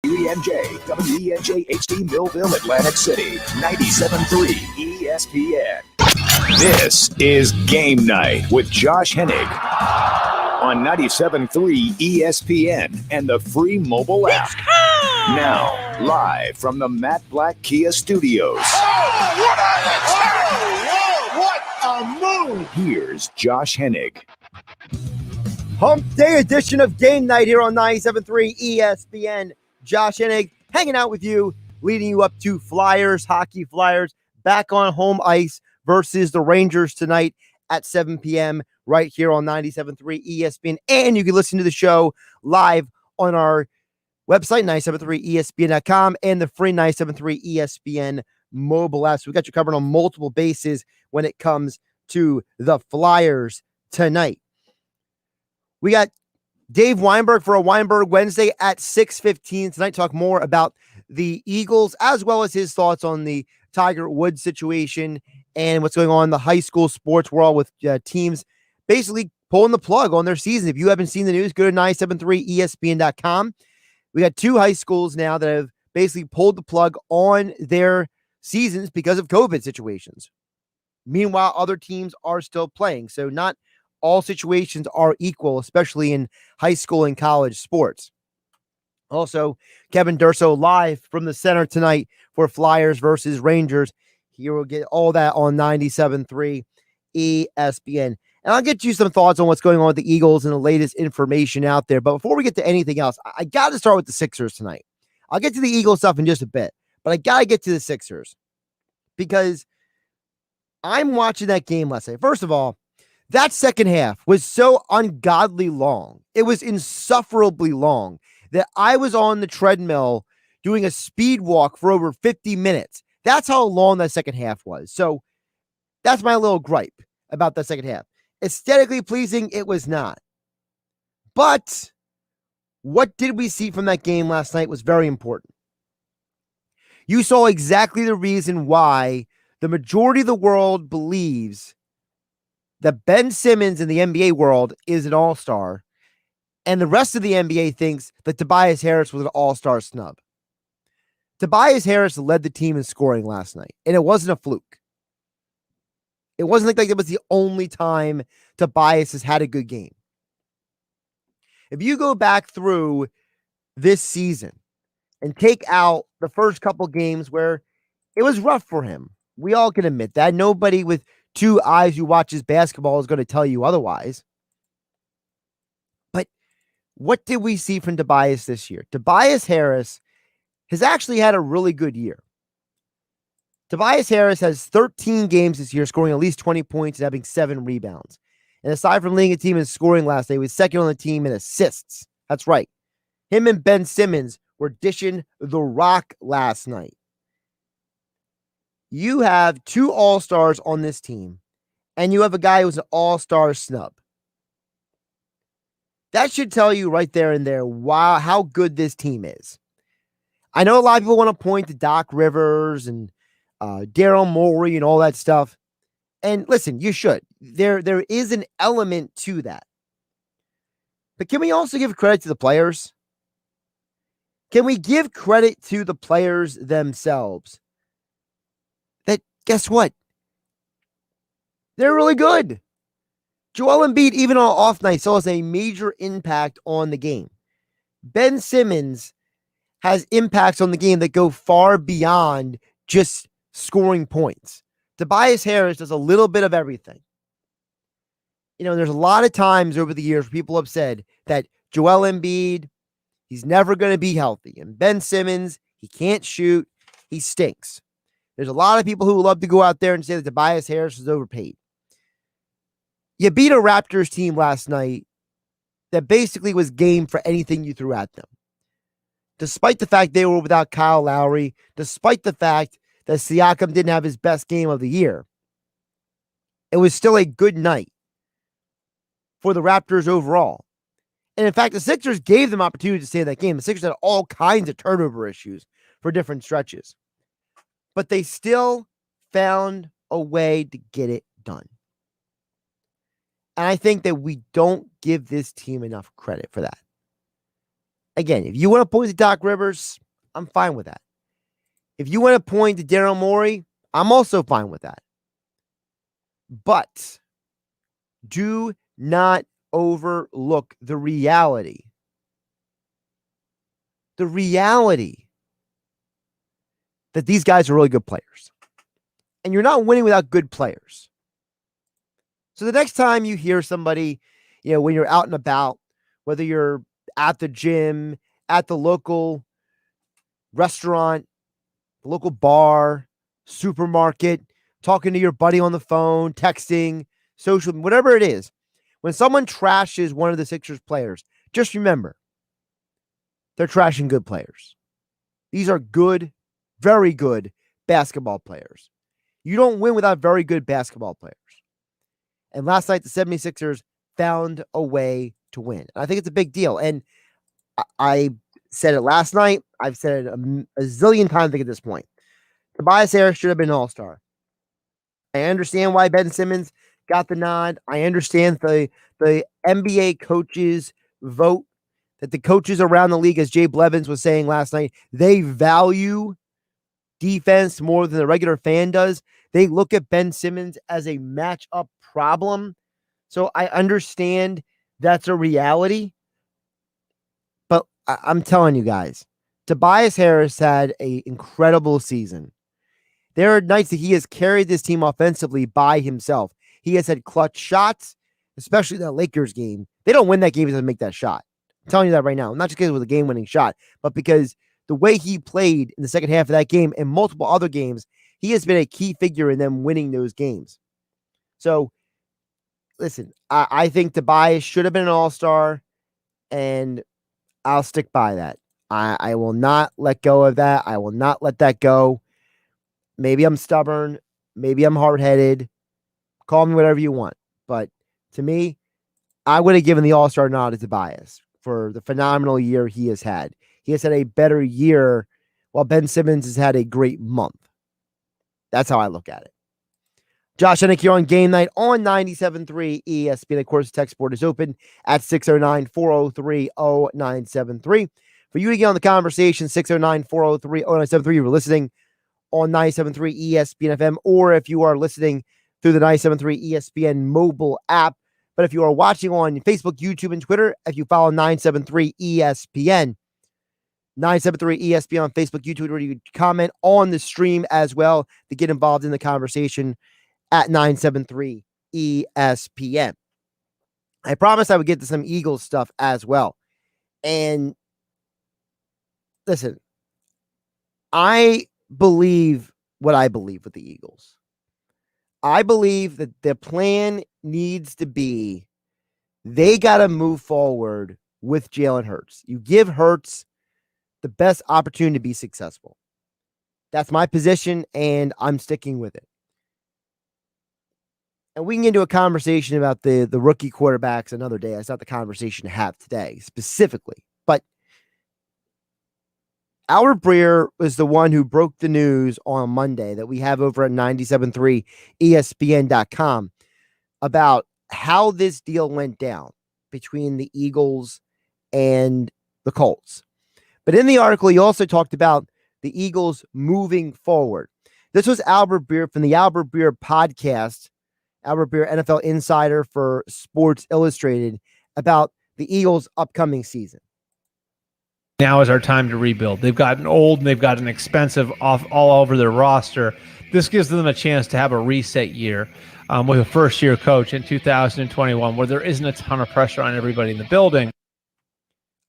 WENJ HD Millville, Atlantic City, 97.3 ESPN. This is Game Night with Josh Hennig on 97.3 ESPN and the free mobile app. Now, live from the Matt Black Kia Studios. What a move! Here's Josh Hennig. Hump Day edition of Game Night here on 97.3 ESPN. Josh Hennig hanging out with you, leading you up to Flyers, hockey Flyers, back on home ice versus the Rangers tonight at 7 p.m. right here on 97.3 ESPN. And you can listen to the show live on our website, 973ESPN.com, and the free 973 ESPN mobile app. So we got you covered on multiple bases when it comes to the Flyers tonight. We got Dave Weinberg for a Weinberg Wednesday at 6:15 tonight. Talk more about the Eagles as well as his thoughts on the Tiger Woods situation and what's going on in the high school sports world with teams basically pulling the plug on their season. If you haven't seen the news, go to 973ESPN.com. We got two high schools now that have basically pulled the plug on their seasons because of COVID situations. Meanwhile, other teams are still playing. So not all situations are equal, especially in high school and college sports. Also, Kevin Durso live from the center tonight for Flyers versus Rangers. Here we'll get all that on 97.3 ESPN. And I'll get you some thoughts on what's going on with the Eagles and the latest information out there. But before we get to anything else, I got to start with the Sixers tonight. I'll get to the Eagles stuff in just a bit, but I got to get to the Sixers because I'm watching that game last night. First of all, that second half was so ungodly long. It was insufferably long that I was on the treadmill doing a speed walk for over 50 minutes. That's how long that second half was. So that's my little gripe about the second half. Aesthetically pleasing, it was not. But what did we see from that game last night was very important. You saw exactly the reason why the majority of the world believes that Ben Simmons in the NBA world is an all-star, and the rest of the NBA thinks that Tobias Harris was an all-star snub. Tobias Harris led the team in scoring last night, and it wasn't a fluke. It wasn't like it was the only time Tobias has had a good game. If you go back through this season and take out the first couple games where it was rough for him, we all can admit that. Nobody with two eyes who watches basketball is going to tell you otherwise. But what did we see from Tobias this year? Tobias Harris has actually had a really good year. Tobias Harris has 13 games this year, scoring at least 20 points and having 7 rebounds. And aside from leading a team in scoring last night, he was second on the team in assists. That's right. Him and Ben Simmons were dishing the rock last night. You have 2 all-stars on this team, and you have a guy who's an all-star snub. That should tell you right there and there, wow, how good this team is. I know a lot of people want to point to Doc Rivers and Daryl Morey and all that stuff. And listen, you should. There is an element to that. But can we also give credit to the players? Can we give credit to the players themselves? That, guess what? They're really good. Joel Embiid, even on off night, still has a major impact on the game. Ben Simmons has impacts on the game that go far beyond just scoring points. Tobias Harris does a little bit of everything. You know, there's a lot of times over the years where people have said that Joel Embiid, he's never going to be healthy. And Ben Simmons, he can't shoot. He stinks. There's a lot of people who love to go out there and say that Tobias Harris is overpaid. You beat a Raptors team last night that basically was game for anything you threw at them. Despite the fact they were without Kyle Lowry, despite the fact that Siakam didn't have his best game of the year, it was still a good night for the Raptors overall. And in fact, the Sixers gave them opportunity to stay in that game. The Sixers had all kinds of turnover issues for different stretches. But they still found a way to get it done. And I think that we don't give this team enough credit for that. Again, if you want to point to Doc Rivers, I'm fine with that. If you want to point to Daryl Morey, I'm also fine with that. But do not overlook the reality. The reality that these guys are really good players. And you're not winning without good players. So the next time you hear somebody, when you're out and about, whether you're at the gym, at the local restaurant, the local bar, supermarket, talking to your buddy on the phone, texting, social, whatever it is, when someone trashes one of the Sixers players, just remember, they're trashing good players. These are good, very good basketball players. You don't win without very good basketball players. And last night, the 76ers found a way to win. And I think it's a big deal. And I said it last night. I've said it a zillion times, I think, at this point. Tobias Harris should have been an all-star. I understand why Ben Simmons got the nod. I understand the NBA coaches vote, that the coaches around the league, as Jay Blevins was saying last night, they value defense more than the regular fan does. They look at Ben Simmons as a matchup problem. So I understand that's a reality. But I'm telling you guys, Tobias Harris had an incredible season. There are nights that he has carried this team offensively by himself. He has had clutch shots, especially that Lakers game. They don't win that game if he doesn't make that shot. I'm telling you that right now. Not just because it was a game-winning shot, but because the way he played in the second half of that game and multiple other games, he has been a key figure in them winning those games. So, listen, I think Tobias should have been an all-star, and I'll stick by that. I will not let go of that. I will not let that go. Maybe I'm stubborn. Maybe I'm hard-headed. Call me whatever you want. But to me, I would have given the all-star nod to Tobias for the phenomenal year he has had. He has had a better year while Ben Simmons has had a great month. That's how I look at it. Josh Hennig here on Game Night on 97.3 ESPN. Of course, the text board is open at 609-403-0973. For you to get on the conversation, 609-403-0973. You're listening on 97.3 ESPN FM, or if you are listening through the 97.3 ESPN mobile app. But if you are watching on Facebook, YouTube, and Twitter, if you follow 973 ESPN, 973 ESPN on Facebook, YouTube, Twitter, you can comment on the stream as well to get involved in the conversation at 973 ESPN. I promised I would get to some Eagles stuff as well. And listen, I believe what I believe with the Eagles. I believe that the plan needs to be they got to move forward with Jalen Hurts. You give Hurts the best opportunity to be successful. That's my position, and I'm sticking with it. And we can get into a conversation about the rookie quarterbacks another day. That's not the conversation to have today specifically. But Albert Breer was the one who broke the news on Monday that we have over at 97.3 ESPN.com about how this deal went down between the Eagles and the Colts. But in the article, he also talked about the Eagles moving forward. This was Albert Breer from the Albert Breer podcast, Albert Breer, NFL insider for Sports Illustrated, about the Eagles' upcoming season. Now is our time to rebuild. They've gotten old and they've gotten expensive all over their roster. This gives them a chance to have a reset year with a first-year coach in 2021 where there isn't a ton of pressure on everybody in the building.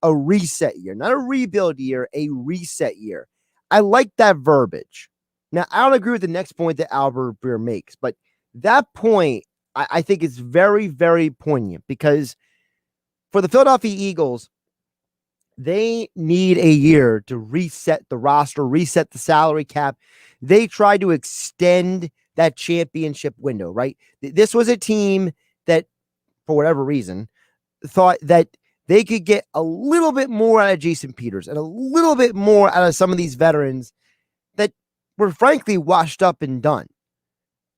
A reset year, not a rebuild year, a reset year. I like that verbiage. Now, I don't agree with the next point that Albert Breer makes, but that point I think is very, very poignant because for the Philadelphia Eagles, they need a year to reset the roster, reset the salary cap. They tried to extend that championship window, right? This was a team that, for whatever reason, thought that they could get a little bit more out of Jason Peters and a little bit more out of some of these veterans that were frankly washed up and done.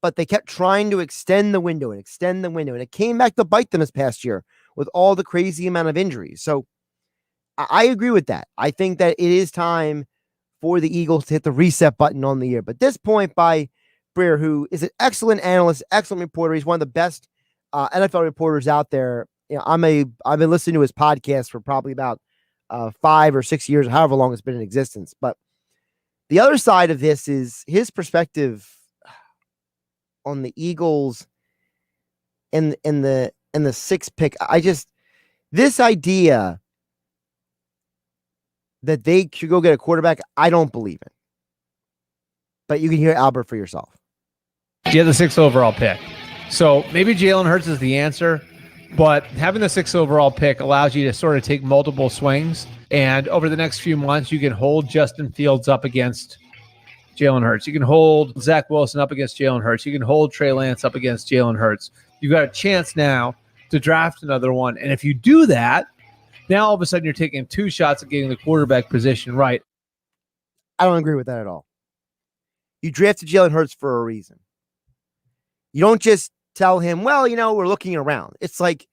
But they kept trying to extend the window and extend the window. And it came back to bite them this past year with all the crazy amount of injuries. So I agree with that. I think that it is time for the Eagles to hit the reset button on the year. But this point by Breer, who is an excellent analyst, excellent reporter. He's one of the best NFL reporters out there. You know, I've been listening to his podcast for probably about 5 or 6 years, however long it's been in existence. But the other side of this is his perspective on the Eagles and the 6th pick. This idea that they should go get a quarterback, I don't believe it. But you can hear Albert for yourself. You have the 6th overall pick. So maybe Jalen Hurts is the answer, but having the 6th overall pick allows you to sort of take multiple swings. And over the next few months, you can hold Justin Fields up against Jalen Hurts. You can hold Zach Wilson up against Jalen Hurts. You can hold Trey Lance up against Jalen Hurts. You've got a chance now to draft another one. And if you do that, now all of a sudden you're taking 2 shots at getting the quarterback position right. I don't agree with that at all. You drafted Jalen Hurts for a reason. You don't just tell him, well, we're looking around. It's like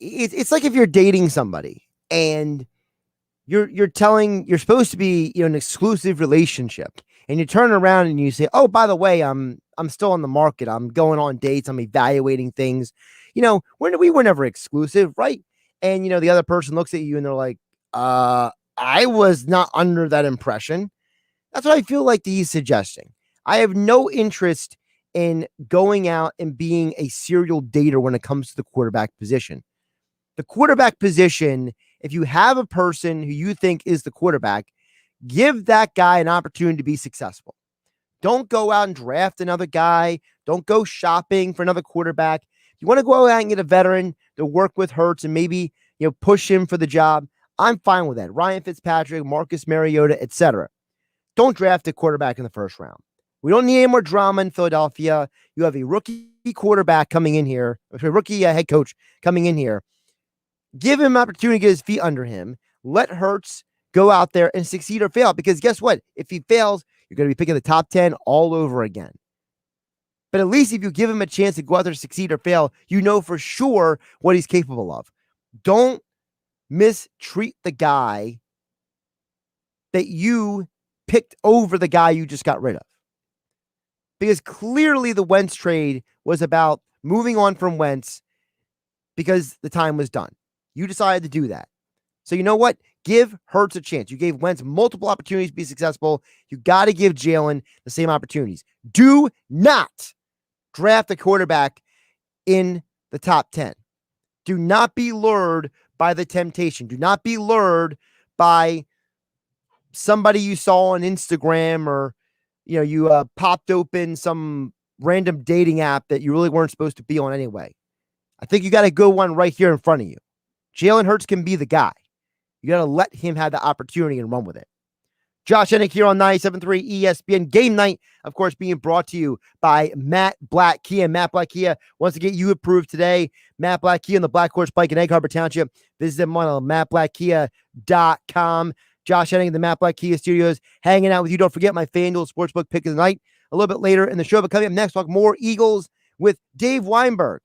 if you're dating somebody and you're supposed to be an exclusive relationship, and you turn around and you say, oh, by the way, I'm still on the market. I'm going on dates. I'm evaluating things. We were never exclusive, right? And the other person looks at you and they're like, I was not under that impression. That's what I feel like he's suggesting. I have no interest in going out and being a serial dater when it comes to the quarterback position. The quarterback position, if you have a person who you think is the quarterback, give that guy an opportunity to be successful. Don't go out and draft another guy. Don't go shopping for another quarterback. If you want to go out and get a veteran to work with Hurts and maybe push him for the job, I'm fine with that. Ryan Fitzpatrick, Marcus Mariota, etc. Don't draft a quarterback in the first round. We don't need any more drama in Philadelphia. You have a rookie quarterback coming in here, a rookie head coach coming in here. Give him an opportunity to get his feet under him. Let Hurts go out there and succeed or fail. Because guess what? If he fails, you're going to be picking the top 10 all over again. But at least if you give him a chance to go out there and succeed or fail, you know for sure what he's capable of. Don't mistreat the guy that you picked over the guy you just got rid of. Because clearly the Wentz trade was about moving on from Wentz because the time was done. You decided to do that. So you know what? Give Hurts a chance. You gave Wentz multiple opportunities to be successful. You got to give Jalen the same opportunities. Do not draft a quarterback in the top 10. Do not be lured by the temptation. Do not be lured by somebody you saw on Instagram, or you popped open some random dating app that you really weren't supposed to be on anyway. I think you got a good one right here in front of you. Jalen Hurts can be the guy. You got to let him have the opportunity and run with it. Josh Hennig here on 97.3 ESPN. Game Night, of course, being brought to you by Matt Black Kia. Matt Black Kia wants to get you approved today. Matt Black Kia in the Black Horse Pike in Egg Harbor Township. Visit them on mattblackkia.com. Josh Hennig in the Matt Black Kia Studios, hanging out with you. Don't forget my FanDuel Sportsbook pick of the night a little bit later in the show. But coming up next, talk more Eagles with Dave Weinberg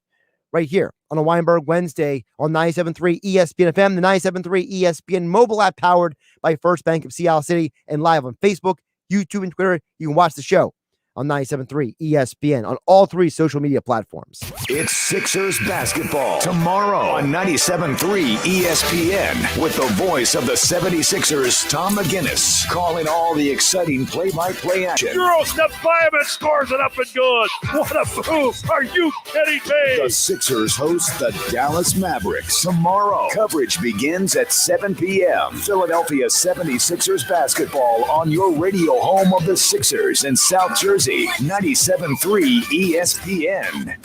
right here on a Weinberg Wednesday on 97.3 ESPN FM, the 97.3 ESPN mobile app powered by First Bank of Seattle City, and live on Facebook, YouTube, and Twitter. You can watch the show on 97.3 ESPN on all 3 social media platforms. It's Sixers basketball tomorrow on 97.3 ESPN with the voice of the 76ers, Tom McGinnis, calling all the exciting play-by-play action. Euro steps by him and scores it up and good. What a move. Are you kidding me? The Sixers host the Dallas Mavericks tomorrow. Coverage begins at 7 p.m. Philadelphia 76ers basketball on your radio home of the Sixers in South Jersey. 97.3 ESPN.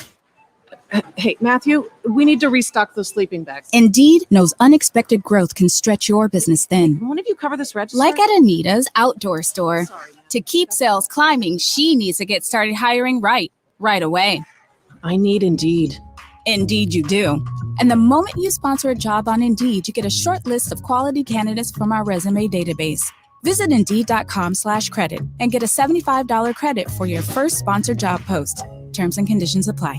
Hey, Matthew, we need to restock those sleeping bags. Indeed knows unexpected growth can stretch your business thin. One of you cover this register? Like at Anita's outdoor store. Sorry. To keep sales climbing, she needs to get started hiring right away. I need Indeed. Indeed you do. And the moment you sponsor a job on Indeed, you get a short list of quality candidates from our resume database. Visit Indeed.com/credit and get a $75 credit for your first sponsored job post. Terms and conditions apply.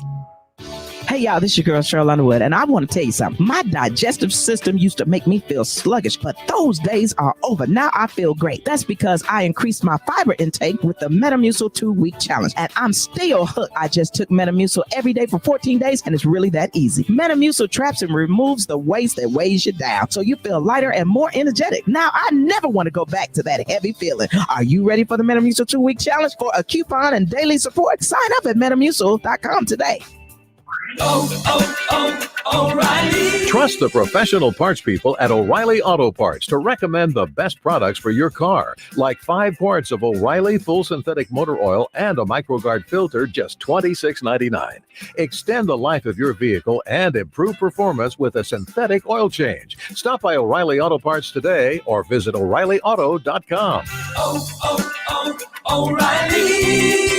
Hey y'all, this is your girl Cheryl Underwood, and I want to tell you something. My digestive system used to make me feel sluggish, but those days are over. Now I feel great. That's because I increased my fiber intake with the Metamucil 2-week challenge, and I'm still hooked. I just took Metamucil every day for 14 days, and it's really that easy. Metamucil traps and removes the waste that weighs you down, so you feel lighter and more energetic. Now I never want to go back to that heavy feeling. Are you ready for the Metamucil 2-week challenge? For a coupon and daily support, sign up at Metamucil.com today. O'Reilly. Trust the professional parts people at O'Reilly Auto Parts to recommend the best products for your car, like 5 quarts of O'Reilly full synthetic motor oil and a MicroGuard filter, just $26.99. Extend the life of your vehicle and improve performance with a synthetic oil change. Stop by O'Reilly Auto Parts today or visit O'ReillyAuto.com. O'Reilly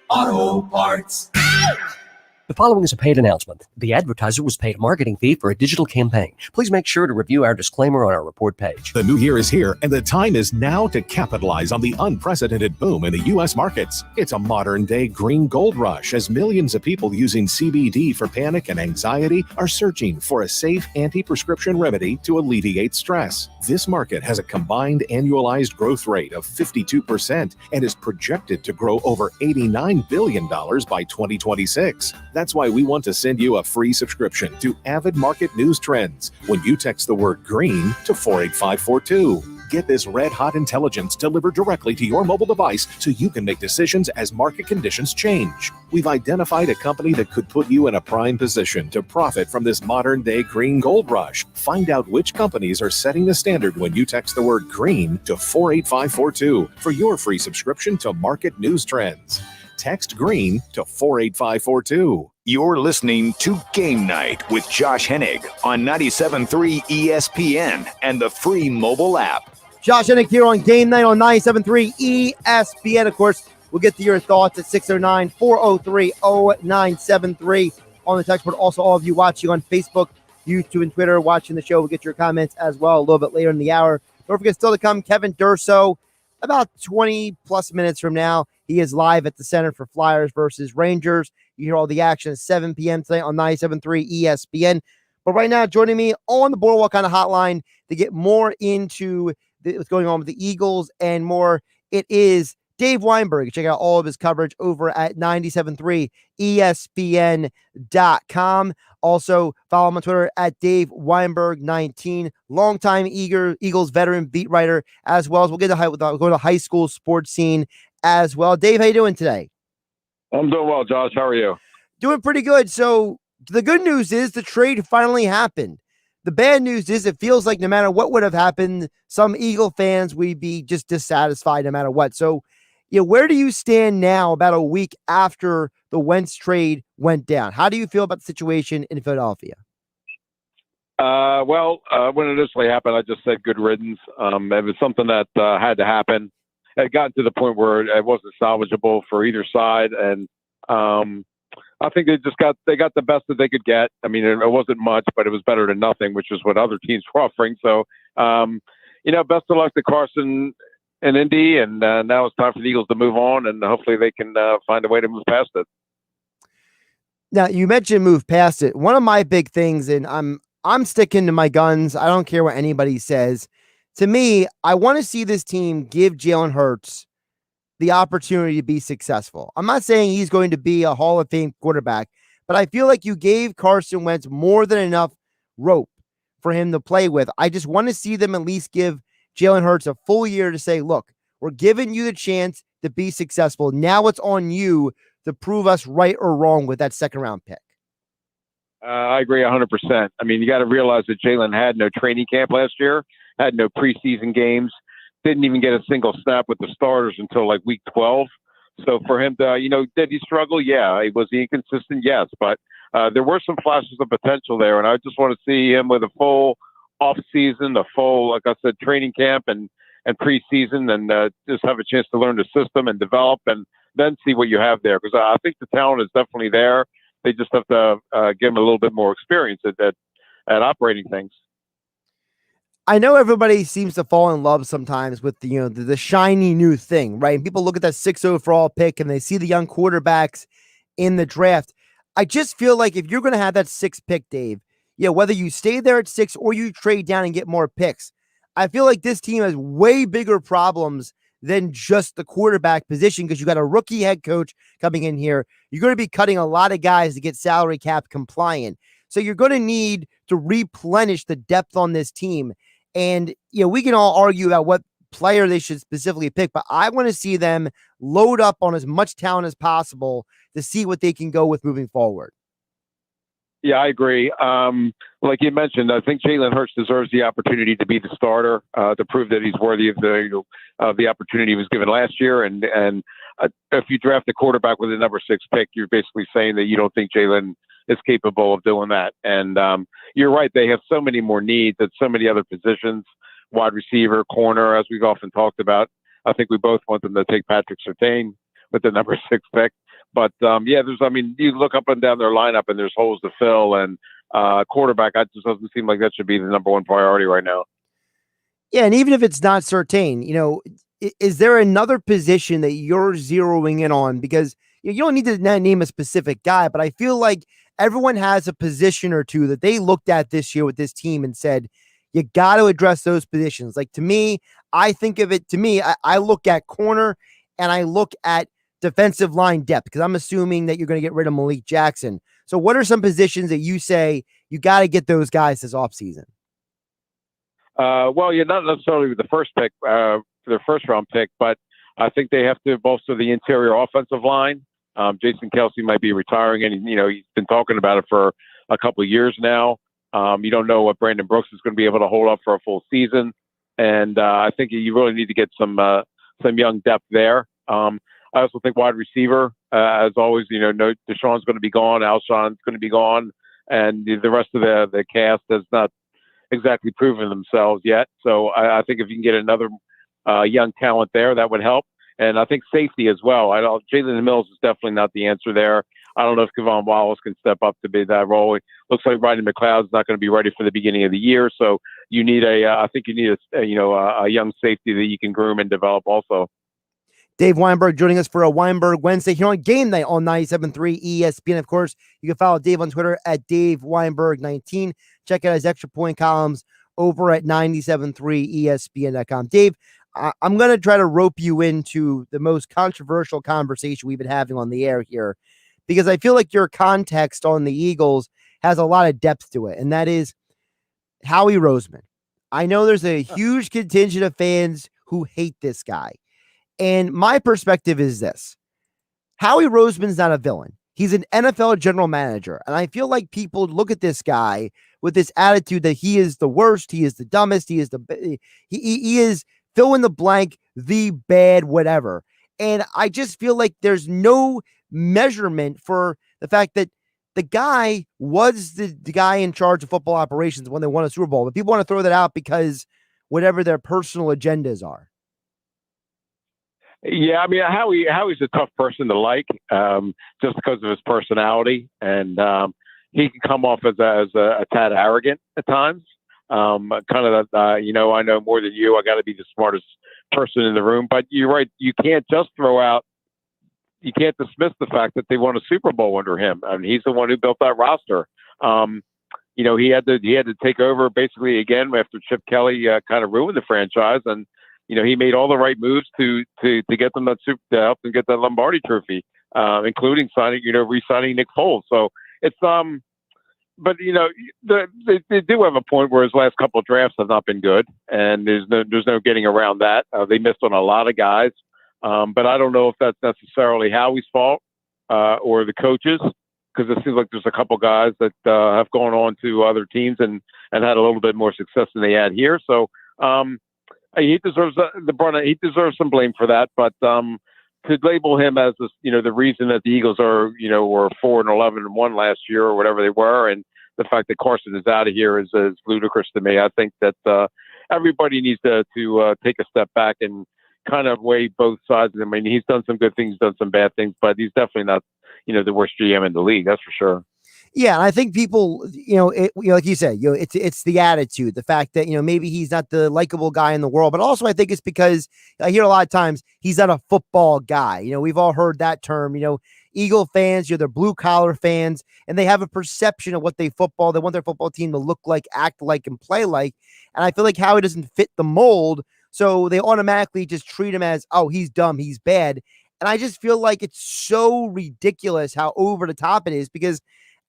Auto Parts. The following is a paid announcement. The advertiser was paid a marketing fee for a digital campaign. Please make sure to review our disclaimer on our report page. The new year is here, and the time is now to capitalize on the unprecedented boom in the U.S. markets. It's a modern-day green gold rush as millions of people using CBD for panic and anxiety are searching for a safe anti-prescription remedy to alleviate stress. This market has a combined annualized growth rate of 52% and is projected to grow over $89 billion by 2026. That's why we want to send you a free subscription to Avid Market News Trends when you text the word green to 48542. Get this red-hot intelligence delivered directly to your mobile device so you can make decisions as market conditions change. We've identified a company that could put you in a prime position to profit from this modern-day green gold rush. Find out which companies are setting the standard when you text the word green to 48542 for your free subscription to Market News Trends. Text green to 48542. You're listening to Game Night with Josh Hennig on 97.3 ESPN and the free mobile app. Josh Hennig here on Game Night on 97.3 ESPN. Of course, we'll get to your thoughts at 609-403-0973 on the text board. Also, all of you watching on Facebook, YouTube, and Twitter, watching the show, we'll get your comments as well a little bit later in the hour. Don't forget, still to come, Kevin Durso, about 20-plus minutes from now. He is live at the Center for Flyers versus Rangers. You hear all the action at 7 p.m. tonight on 97.3 ESPN. But right now, joining me on the Boardwalk kind of hotline to get more into what's going on with the Eagles and more, it is Dave Weinberg. Check out all of his coverage over at 97.3 ESPN.com. Also, follow him on Twitter at Dave Weinberg19, longtime Eagles veteran beat writer, as well as we'll go to the high school sports scene as well. Dave, how you doing today? I'm doing well, Josh. How are you? Doing pretty good. So the good news is the trade finally happened. The bad news is it feels like no matter what would have happened, some Eagle fans would be just dissatisfied no matter what. So, where do you stand now about a week after the Wentz trade went down? How do you feel about the situation in Philadelphia? When it initially happened, I just said good riddance. It was something that had to happen. It had gotten to the point where it wasn't salvageable for either side, and I think they got the best that they could get. I mean, it wasn't much, but it was better than nothing, which is what other teams were offering. So, best of luck to Carson and Indy, and now it's time for the Eagles to move on, and hopefully they can find a way to move past it. Now, you mentioned move past it. One of my big things, and I'm sticking to my guns. I don't care what anybody says. To me, I want to see this team give Jalen Hurts the opportunity to be successful. I'm not saying he's going to be a Hall of Fame quarterback, but I feel like you gave Carson Wentz more than enough rope for him to play with. I just want to see them at least give Jalen Hurts a full year to say, look, we're giving you the chance to be successful. Now it's on you to prove us right or wrong with that second round pick. I agree 100%. I mean, you got to realize that Jalen had no training camp last year, had no preseason games, didn't even get a single snap with the starters until like week 12. So for him to, did he struggle? Yeah. Was he inconsistent? Yes. But there were some flashes of potential there. And I just want to see him with a full off season, a full, like I said, training camp and preseason, and just have a chance to learn the system and develop, and then see what you have there. Because I think the talent is definitely there. They just have to give him a little bit more experience at operating things. I know everybody seems to fall in love sometimes with the shiny new thing, right? And people look at that 6 overall pick and they see the young quarterbacks in the draft. I just feel like if you're going to have that 6th pick, Dave, whether you stay there at 6 or you trade down and get more picks, I feel like this team has way bigger problems than just the quarterback position because you got a rookie head coach coming in here. You're going to be cutting a lot of guys to get salary cap compliant. So you're going to need to replenish the depth on this team. And, we can all argue about what player they should specifically pick, but I want to see them load up on as much talent as possible to see what they can go with moving forward. Yeah, I agree. Like you mentioned, I think Jalen Hurts deserves the opportunity to be the starter, to prove that he's worthy of the opportunity he was given last year. And if you draft a quarterback with a number 6 pick, you're basically saying that you don't think Jalen is capable of doing that. And you're right; they have so many more needs at so many other positions, wide receiver, corner, as we've often talked about. I think we both want them to take Patrick Surtain with the number 6 pick. But you look up and down their lineup and there's holes to fill, and quarterback, it just doesn't seem like that should be the number 1 priority right now. Yeah. And even if it's not Surtain, is there another position that you're zeroing in on? Because you don't need to name a specific guy, but I feel like everyone has a position or two that they looked at this year with this team and said, you got to address those positions. Like to me, I look at corner and I look at defensive line depth because I'm assuming that you're going to get rid of Malik Jackson. So what are some positions that you say you got to get those guys this offseason? Well, you're not necessarily with the first pick, their first round pick, but I think they have to bolster the interior offensive line. Jason Kelsey might be retiring, and he's been talking about it for a couple of years now. You don't know what Brandon Brooks is going to be able to hold up for a full season, and I think you really need to get some young depth there. I also think wide receiver, as always, Deshaun's going to be gone, Alshon's going to be gone, and the rest of the cast has not exactly proven themselves yet. So I think if you can get another young talent there, that would help. And I think safety as well. Jalen Mills is definitely not the answer there. I don't know if Kevon Wallace can step up to be that role. It looks like Rodney McLeod's not going to be ready for the beginning of the year. So you need a young safety that you can groom and develop also. Dave Weinberg joining us for a Weinberg Wednesday here on Game Night on 97.3 ESPN. Of course, you can follow Dave on Twitter at Dave Weinberg19. Check out his extra point columns over at 97.3ESPN.com. Dave, I'm going to try to rope you into the most controversial conversation we've been having on the air here, because I feel like your context on the Eagles has a lot of depth to it, and that is Howie Roseman. I know there's a huge contingent of fans who hate this guy. And my perspective is this. Howie Roseman's not a villain. He's an NFL general manager. And I feel like people look at this guy with this attitude that he is the worst, he is the dumbest, he is fill in the blank, the bad whatever. And I just feel like there's no measurement for the fact that the guy was the guy in charge of football operations when they won a Super Bowl. But people want to throw that out because whatever their personal agendas are. Yeah, I mean, Howie's a tough person to like, just because of his personality, and he can come off as a tad arrogant at times. Kind of, I know more than you. I got to be the smartest person in the room. But you're right. You can't just you can't dismiss the fact that they won a Super Bowl under him. I mean, he's the one who built that roster. He had to take over basically again after Chip Kelly kind of ruined the franchise, and he made all the right moves to get them to help them get that Lombardi Trophy, including re-signing Nick Foles. So it's but they do have a point where his last couple of drafts have not been good, and there's no getting around that. They missed on a lot of guys, but I don't know if that's necessarily Howie's fault or the coaches, because it seems like there's a couple guys that have gone on to other teams and had a little bit more success than they had here. So he deserves he deserves some blame for that, but to label him as this, the reason that the Eagles are, were 4-11-1 last year or whatever they were, and the fact that Carson is out of here is ludicrous to me. I think that everybody needs to take a step back and kind of weigh both sides. I mean, he's done some good things, done some bad things, but he's definitely not, the worst GM in the league. That's for sure. Yeah, and I think people, like you said, it's the attitude, the fact that, maybe he's not the likable guy in the world, but also I think it's because I hear a lot of times he's not a football guy. We've all heard that term. Eagle fans, they're blue collar fans, and they have a perception of what they want their football team to look like, act like, and play like. And I feel like Howie doesn't fit the mold, so they automatically just treat him as, oh, he's dumb, he's bad. And I just feel like it's so ridiculous how over the top it is because,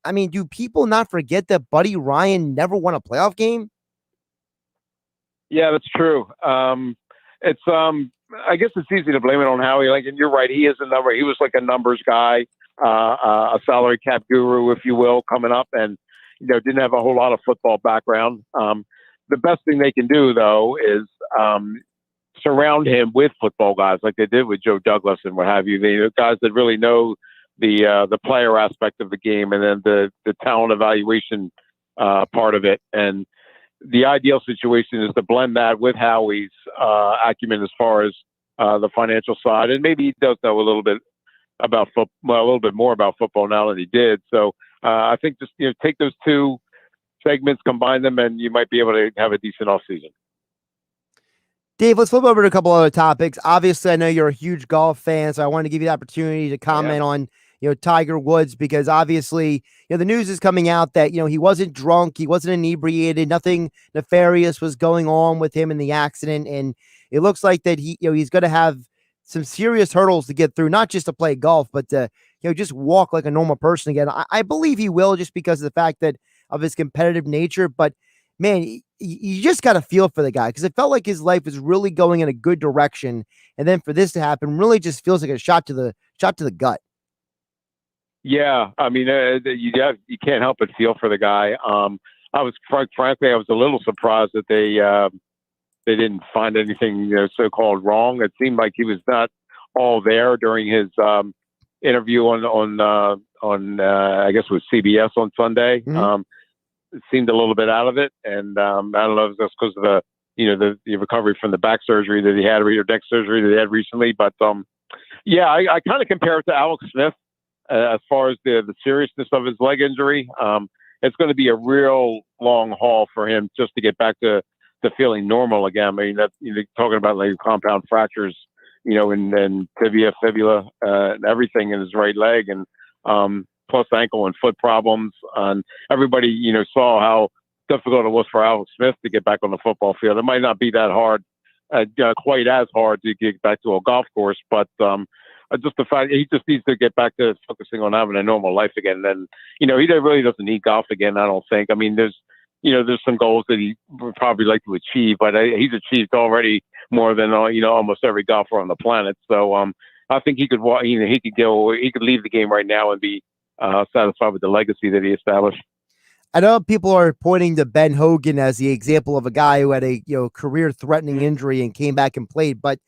I mean, do people not forget that Buddy Ryan never won a playoff game? Yeah, that's true. I guess it's easy to blame it on Howie. Like, and you're right, he is a number. He was like a numbers guy, a salary cap guru, if you will, coming up, and didn't have a whole lot of football background. The best thing they can do, though, is surround him with football guys like they did with Joe Douglas and what have you. The guys that really know the player aspect of the game and then the talent evaluation part of it. And the ideal situation is to blend that with Howie's acumen as far as the financial side, and maybe he does know a little bit about a little bit more about football now than he did. So I think just take those two segments, combine them, and you might be able to have a decent offseason. Dave, let's flip over to a couple other topics. Obviously, I know you're a huge golf fan, so I wanted to give you the opportunity to comment on Tiger Woods, because obviously, the news is coming out that, he wasn't drunk, he wasn't inebriated, nothing nefarious was going on with him in the accident. And it looks like that he's going to have some serious hurdles to get through, not just to play golf, but to, just walk like a normal person again. I believe he will, just because of the fact that of his competitive nature. But man, you just got to feel for the guy, because it felt like his life was really going in a good direction. And then for this to happen really just feels like a shot to the gut. Yeah, I mean, you can't help but feel for the guy. Frankly, I was a little surprised that they didn't find anything so-called wrong. It seemed like he was not all there during his interview on I guess it was CBS on Sunday. Mm-hmm. It seemed a little bit out of it, and I don't know if that's because of the recovery from the back surgery that he had, or neck surgery that he had recently. But yeah, I kind of compare it to Alex Smith. As far as the seriousness of his leg injury, it's going to be a real long haul for him just to get back to feeling normal again. I mean, that's talking about like compound fractures, and tibia, fibula, and everything in his right leg, and plus ankle and foot problems. And everybody, saw how difficult it was for Alex Smith to get back on the football field. It might not be that hard, quite as hard to get back to a golf course, but just the fact he just needs to get back to focusing on having a normal life again. And he really doesn't need golf again, I don't think. I mean, there's some goals that he would probably like to achieve, but he's achieved already more than almost every golfer on the planet. So I think he could he could leave the game right now and be satisfied with the legacy that he established. I know people are pointing to Ben Hogan as the example of a guy who had a career-threatening injury and came back and played, but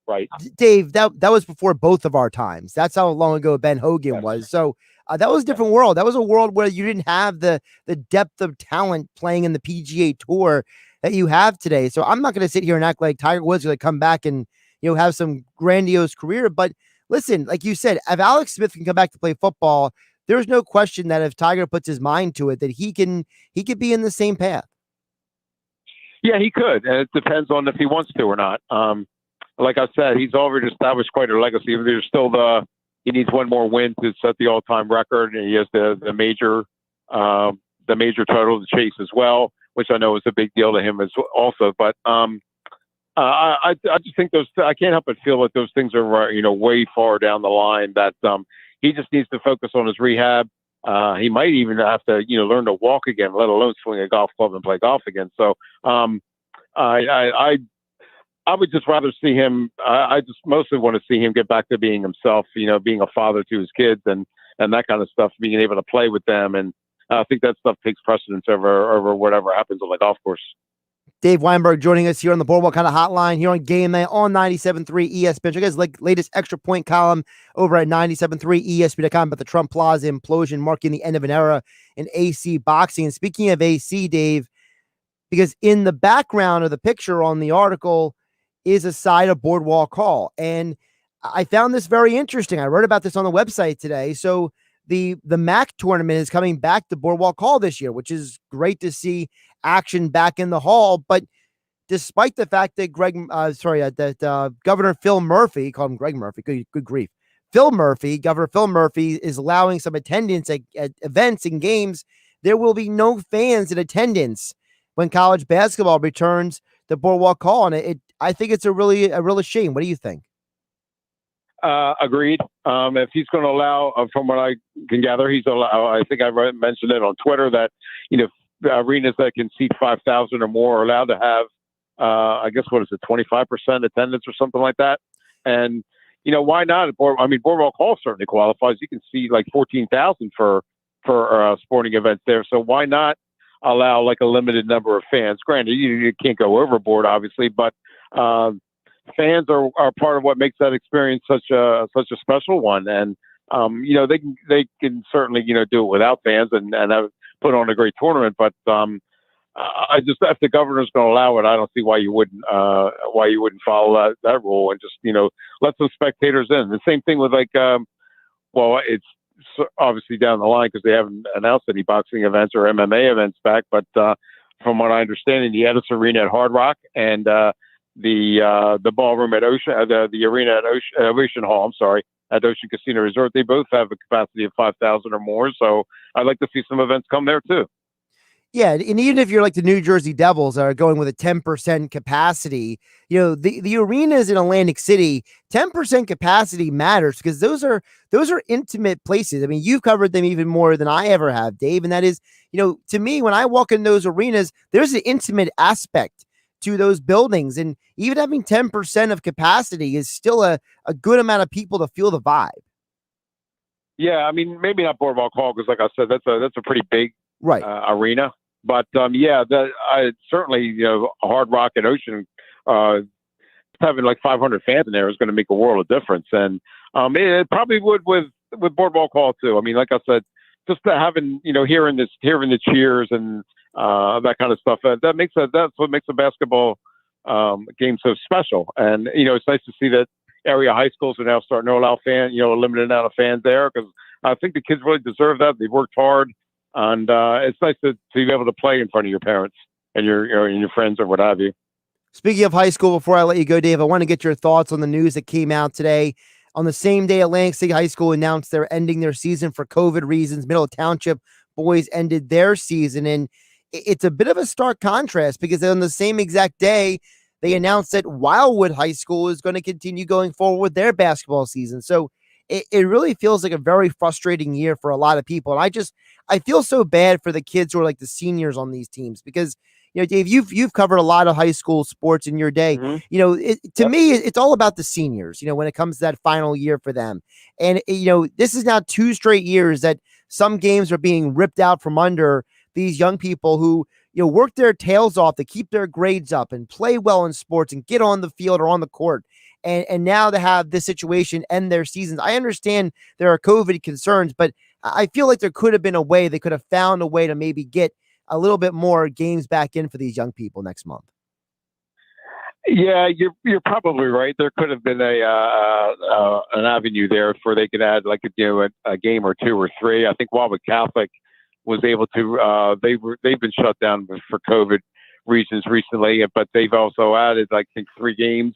right, Dave, that was before both of our times. That's how long ago Ben Hogan was. So that was a different world. That was a world where you didn't have the depth of talent playing in the PGA Tour that you have today. So I'm not going to sit here and act like Tiger Woods is going to come back and have some grandiose career. But listen, like you said, if Alex Smith can come back to play football, there's no question that if Tiger puts his mind to it, that he could be in the same path. Yeah, he could, and it depends on if he wants to or not. Like I said, he's already established quite a legacy. There's still he needs one more win to set the all-time record, and he has the major total to chase as well, which I know is a big deal to him as also. But I just think I can't help but feel like those things are way far down the line. That he just needs to focus on his rehab. He might even have to learn to walk again, let alone swing a golf club and play golf again. So I would just rather see him. I just mostly want to see him get back to being himself, being a father to his kids and that kind of stuff, being able to play with them. And I think that stuff takes precedence over whatever happens on the golf course. Dave Weinberg joining us here on the Boardwalk kind of hotline here on GameNight on 97.3 ESPN. Check out latest extra point column over at 97.3 ESPN.com about the Trump Plaza implosion marking the end of an era in AC boxing. And speaking of AC, Dave, because in the background of the picture on the article is a side of Boardwalk Hall. And I found this very interesting. I wrote about this on the website today. So the MAC tournament is coming back to Boardwalk Hall this year, which is great to see action back in the hall. But despite the fact that Governor Phil Murphy, called him Greg Murphy, good grief, Governor Phil Murphy, is allowing some attendance at events and games, there will be no fans in attendance when college basketball returns to Boardwalk Hall. And I think it's a real shame. What do you think? Agreed. If he's going to allow, from what I can gather, I think I mentioned it on Twitter that, arenas that can seat 5,000 or more are allowed to have, I guess, 25% attendance or something like that. And, why not? Boardwalk Hall certainly qualifies. You can see like 14,000 for sporting events there. So why not allow like a limited number of fans? Granted, you can't go overboard, obviously, but fans are part of what makes that experience such a special one. And they can certainly do it without fans and have put on a great tournament. But I just, if the governor's going to allow it, I don't see why you wouldn't follow that rule and just let some spectators in. The same thing with it's obviously down the line because they haven't announced any boxing events or MMA events back. But from what I understand, in the Edis Arena at Hard Rock and the ballroom at Ocean, the arena at Ocean Hall, at Ocean Casino Resort, they both have a capacity of 5,000 or more. So I'd like to see some events come there too. Yeah, and even if you're like the New Jersey Devils are going with a 10% capacity, the arenas in Atlantic City, 10% capacity matters because those are intimate places. I mean, you've covered them even more than I ever have, Dave. And that is, to me, when I walk in those arenas, there's an intimate aspect to those buildings. And even having 10% of capacity is still a good amount of people to feel the vibe. Yeah, I mean, maybe not Boardwalk Hall because, like I said, that's a pretty big arena. But certainly, Hard Rock and Ocean having like 500 fans in there is going to make a world of difference, and it probably would with Boardwalk Hall too. I mean, like I said, just having hearing the cheers and that kind of stuff that's what makes a basketball game so special. And it's nice to see that area high schools are now starting to allow a limited amount of fans there because I think the kids really deserve that. They've worked hard. And it's nice to be able to play in front of your parents and your friends or what have you. Speaking of high school, before I let you go, Dave, I want to get your thoughts on the news that came out today. On the same day, Atlantic City High School announced they're ending their season for COVID reasons. Middle Township boys ended their season. And it's a bit of a stark contrast because on the same exact day, they announced that Wildwood High School is going to continue going forward with their basketball season. So it really feels like a very frustrating year for a lot of people. And I feel so bad for the kids who are like the seniors on these teams because, Dave, you've covered a lot of high school sports in your day. Mm-hmm. To me, it's all about the seniors, when it comes to that final year for them. And, this is now 2 straight years that some games are being ripped out from under these young people who, work their tails off to keep their grades up and play well in sports and get on the field or on the court. And now to have this situation end their seasons. I understand there are COVID concerns, but I feel like there could have been a way they could have found a way to maybe get a little bit more games back in for these young people next month. Yeah, you're probably right. There could have been an avenue there where they could add like a game or 2 or 3. I think Wildwood Catholic was able to. They've been shut down for COVID reasons recently, but they've also added I think 3 games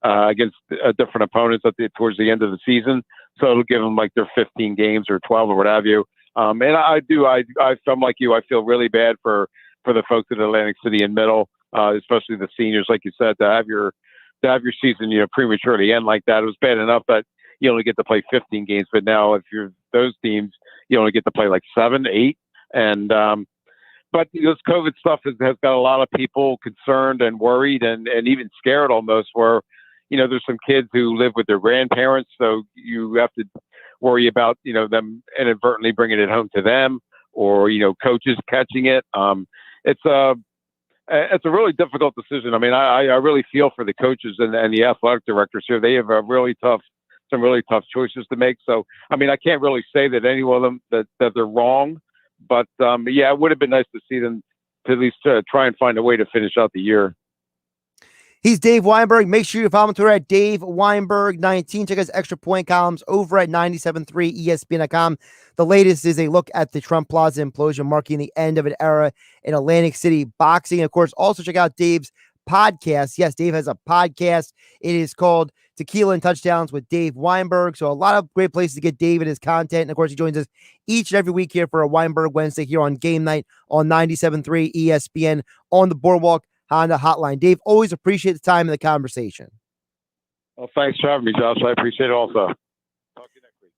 against different opponents towards the end of the season. So it'll give them like their 15 games or 12 or what have you. And I'm like you, I feel really bad for the folks at Atlantic City and Middle, especially the seniors, like you said, to have your season, prematurely end like that. It was bad enough that you only get to play 15 games, but now if you're those teams, you only get to play like 7, 8. And, but this COVID stuff has got a lot of people concerned and worried and even scared almost where, there's some kids who live with their grandparents. So you have to worry about, them inadvertently bringing it home to them or, coaches catching it. It's a really difficult decision. I mean, I really feel for the coaches and the athletic directors here. They have some really tough choices to make. So, I mean, I can't really say that any of them that they're wrong, but it would have been nice to see them to at least try and find a way to finish out the year. He's Dave Weinberg. Make sure you follow him on Twitter at Dave Weinberg 19. Check his extra point columns over at 97.3 ESPN.com. The latest is a look at the Trump Plaza implosion, marking the end of an era in Atlantic City boxing. Of course, also check out Dave's podcast. Yes, Dave has a podcast. It is called Tequila and Touchdowns with Dave Weinberg. So a lot of great places to get Dave and his content. And of course, he joins us each and every week here for a Weinberg Wednesday here on Game Night on 97.3 ESPN on the Boardwalk Honda Hotline. Dave, always appreciate the time and the conversation. Well, thanks for having me, Josh. I appreciate it also. Talk to you next week.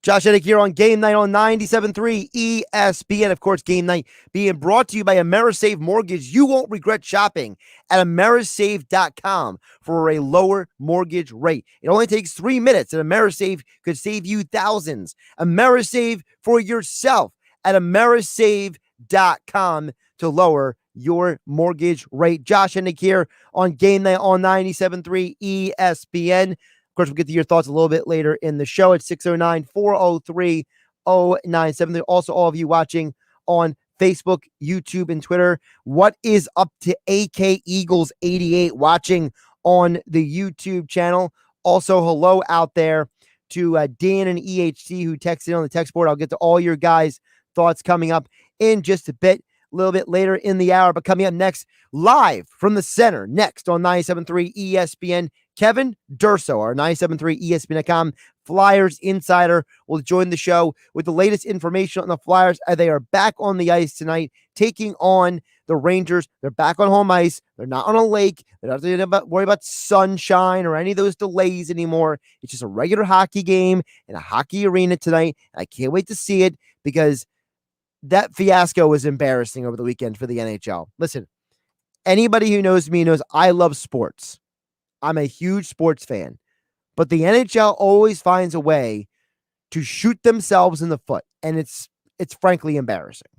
Josh Hennig here on Game Night on 97.3 ESPN. Of course, Game Night being brought to you by AmeriSave Mortgage. You won't regret shopping at AmeriSave.com for a lower mortgage rate. It only takes 3 minutes, and AmeriSave could save you thousands. AmeriSave for yourself at AmeriSave.com to lower your mortgage rate. Josh Hennig here on Game Night on 97.3 ESPN. Of course, we'll get to your thoughts a little bit later in the show at 609-403-0970. Also, all of you watching on Facebook, YouTube, and Twitter, what is up to AK Eagles 88 watching on the YouTube channel? Also, hello out there to Dan and EHC who texted on the text board. I'll get to all your guys' thoughts coming up in just a bit. A little bit later in the hour, but coming up next, live from the center, next on 97.3 ESPN, Kevin Durso, our 97.3 ESPN.com Flyers insider, will join the show with the latest information on the Flyers. They are back on the ice tonight, taking on the Rangers. They're back on home ice. They're not on a lake. They're not going to worry about sunshine or any of those delays anymore. It's just a regular hockey game in a hockey arena tonight. I can't wait to see it because that fiasco was embarrassing over the weekend for the NHL. Listen, anybody who knows me knows I love sports. I'm a huge sports fan. But the NHL always finds a way to shoot themselves in the foot. And it's frankly embarrassing.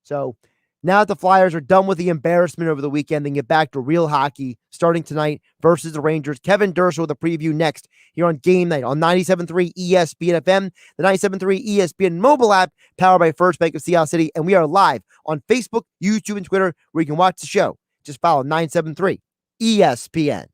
So now that the Flyers are done with the embarrassment over the weekend, they get back to real hockey starting tonight versus the Rangers. Kevin Durso with a preview next here on Game Night on 97.3 ESPN FM, the 97.3 ESPN mobile app powered by First Bank of Sea City. And we are live on Facebook, YouTube, and Twitter where you can watch the show. Just follow 97.3 ESPN.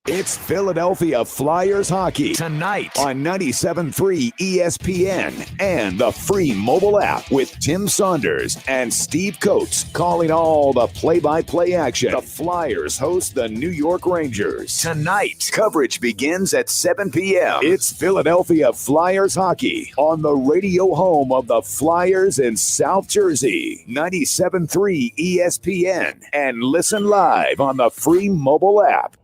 It's Philadelphia Flyers hockey tonight on 97.3 ESPN and the free mobile app with Tim Saunders and Steve Coates calling all the play-by-play action. The Flyers host the New York Rangers tonight. Coverage begins at 7 p.m. It's Philadelphia Flyers hockey on the radio home of the Flyers in South Jersey, 97.3 ESPN, and listen live on the free mobile app.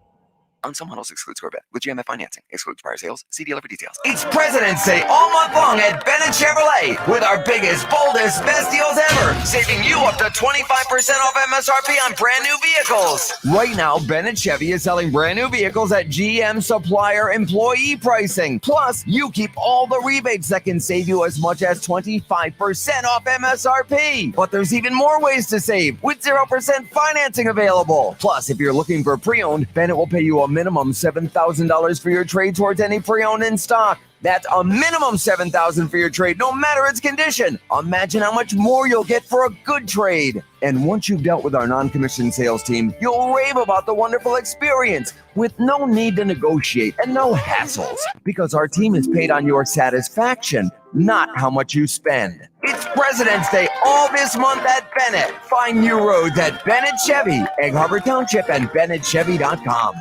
On some models excludes Corvette. With GMF financing, excludes prior sales. See dealer for details. It's President's Day all month long at Bennett Chevrolet with our biggest, boldest, best deals ever. Saving you up to 25% off MSRP on brand new vehicles. Right now, Bennett Chevy is selling brand new vehicles at GM supplier employee pricing. Plus, you keep all the rebates that can save you as much as 25% off MSRP. But there's even more ways to save with 0% financing available. Plus, if you're looking for pre-owned, Bennett will pay you a minimum $7,000 for your trade towards any pre-owned in stock. That's a minimum $7,000 for your trade, no matter its condition. Imagine how much more you'll get for a good trade. And once you've dealt with our non-commissioned sales team, you'll rave about the wonderful experience with no need to negotiate and no hassles, because our team is paid on your satisfaction, not how much you spend. It's President's Day all this month at Bennett. Find new roads at Bennett Chevy, Egg Harbor Township, and BennettChevy.com.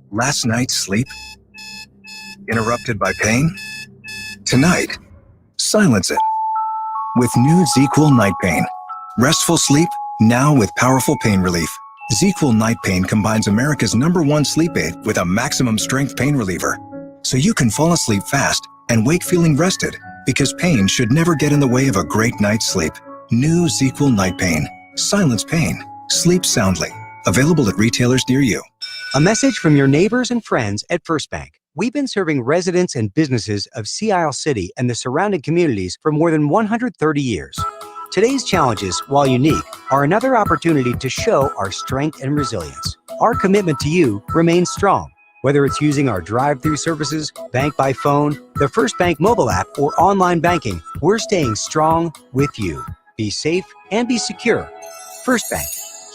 Last night's sleep? Interrupted by pain? Tonight, silence it with new ZQL Night Pain. Restful sleep, now with powerful pain relief. ZQL Night Pain combines America's #1 sleep aid with a maximum strength pain reliever. So you can fall asleep fast and wake feeling rested, because pain should never get in the way of a great night's sleep. New ZQL Night Pain. Silence pain. Sleep soundly. Available at retailers near you. A message from your neighbors and friends at First Bank. We've been serving residents and businesses of Sea Isle City and the surrounding communities for more than 130 years. Today's challenges, while unique, are another opportunity to show our strength and resilience. Our commitment to you remains strong. Whether it's using our drive-through services, bank by phone, the First Bank mobile app, or online banking, we're staying strong with you. Be safe and be secure. First Bank,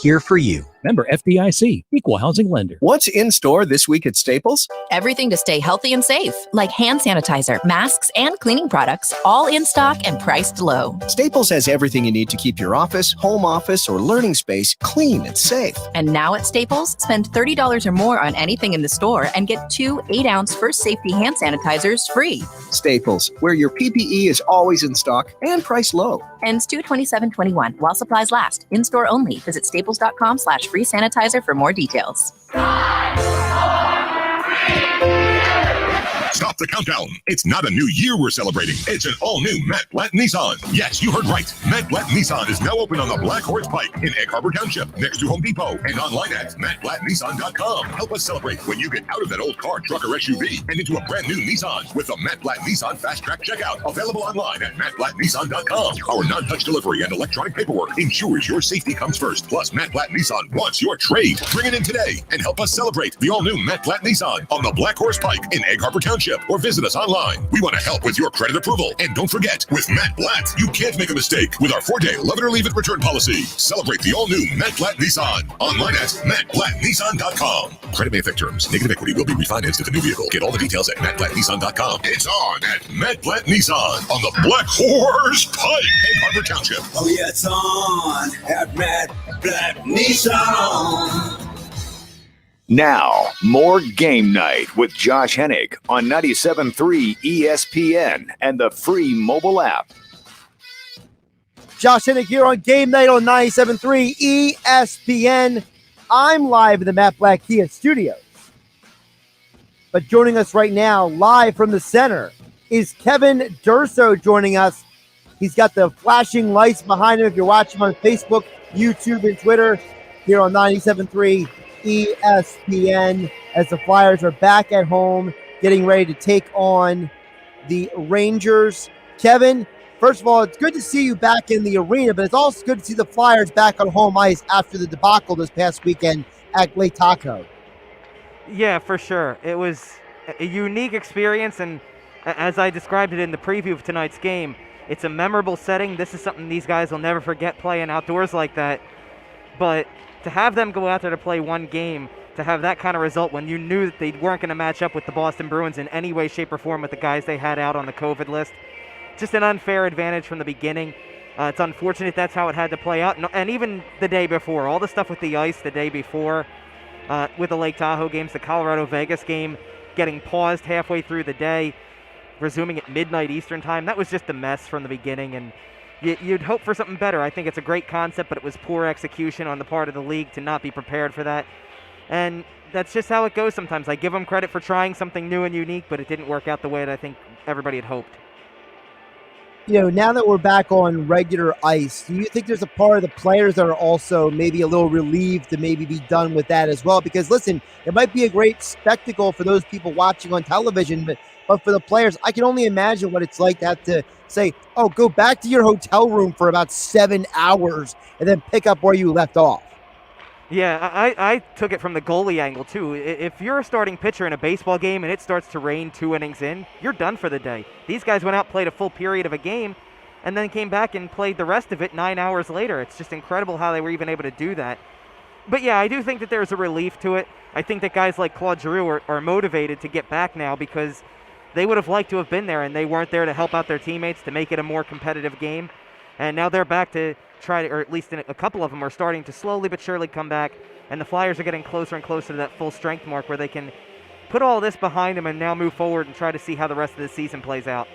here for you. Member FDIC, Equal Housing Lender. What's in store this week at Staples? Everything to stay healthy and safe, like hand sanitizer, masks, and cleaning products, all in stock and priced low. Staples has everything you need to keep your office, home office, or learning space clean and safe. And now at Staples, spend $30 or more on anything in the store and get 2 8-ounce First Safety hand sanitizers free. Staples, where your PPE is always in stock and priced low. Ends 2/27/21 while supplies last. In-store only. Visit staples.com/free sanitizer for more details. Stop the countdown. It's not a new year we're celebrating. It's an all-new Matt Blatt Nissan. Yes, you heard right. Matt Blatt Nissan is now open on the Black Horse Pike in Egg Harbor Township, next to Home Depot, and online at mattblattnissan.com. Help us celebrate when you get out of that old car, truck, or SUV and into a brand new Nissan with the Matt Blatt Nissan Fast Track Checkout. Available online at mattblattnissan.com. Our non-touch delivery and electronic paperwork ensures your safety comes first. Plus, Matt Blatt Nissan wants your trade. Bring it in today and help us celebrate the all-new Matt Blatt Nissan on the Black Horse Pike in Egg Harbor Township, or visit us online. We want to help with your credit approval. And don't forget, with Matt Blatt, you can't make a mistake with our 4-day love it or leave it return policy. Celebrate the all-new Matt Blatt Nissan online at mattblattnissan.com. Credit may affect terms. Negative equity will be refinanced if a new vehicle. Get all the details at mattblattnissan.com. It's on at Matt Blatt Nissan on the Black Horse Pike, Egg Harbor Township. Oh yeah, it's on at Matt Blatt Nissan. Now, more Game Night with Josh Hennig on 97.3 ESPN and the free mobile app. Josh Hennig here on Game Night on 97.3 ESPN. I'm live in the Matt Blatt Kia studios. But joining us right now, live from the center, is Kevin Durso joining us. He's got the flashing lights behind him if you're watching on Facebook, YouTube, and Twitter here on 97.3 ESPN as the Flyers are back at home getting ready to take on the Rangers. Kevin, first of all, it's good to see you back in the arena, but it's also good to see the Flyers back on home ice after the debacle this past weekend at Lake Tahoe. Yeah, for sure. It was a unique experience, and as I described it in the preview of tonight's game, it's a memorable setting. This is something these guys will never forget, playing outdoors like that. But to have them go out there to play one game, to have that kind of result when you knew that they weren't going to match up with the Boston Bruins in any way, shape, or form with the guys they had out on the COVID list, just an unfair advantage from the beginning. It's unfortunate that's how it had to play out. And even the day before, all the stuff with the ice the day before, with the Lake Tahoe games, the Colorado-Vegas game getting paused halfway through the day, resuming at midnight Eastern time, that was just a mess from the beginning, and you'd hope for something better. I think it's a great concept, but it was poor execution on the part of the league to not be prepared for that. And that's just how it goes sometimes. I give them credit for trying something new and unique, but it didn't work out the way that I think everybody had hoped. You know, now that we're back on regular ice, do you think there's a part of the players that are also maybe a little relieved to maybe be done with that as well? Because, listen, it might be a great spectacle for those people watching on television, but for the players, I can only imagine what it's like to have to say, oh, go back to your hotel room for about 7 hours and then pick up where you left off. Yeah, I took it from the goalie angle, too. If you're a starting pitcher in a baseball game and it starts to rain 2 innings in, you're done for the day. These guys went out, played a full period of a game, and then came back and played the rest of it 9 hours later. It's just incredible how they were even able to do that. But, yeah, I do think that there's a relief to it. I think that guys like Claude Giroud are motivated to get back now because they would have liked to have been there, and they weren't there to help out their teammates to make it a more competitive game. And now they're back to try to, or at least a couple of them are starting to slowly but surely come back, and the Flyers are getting closer and closer to that full strength mark where they can put all this behind them and now move forward and try to see how the rest of the season plays out.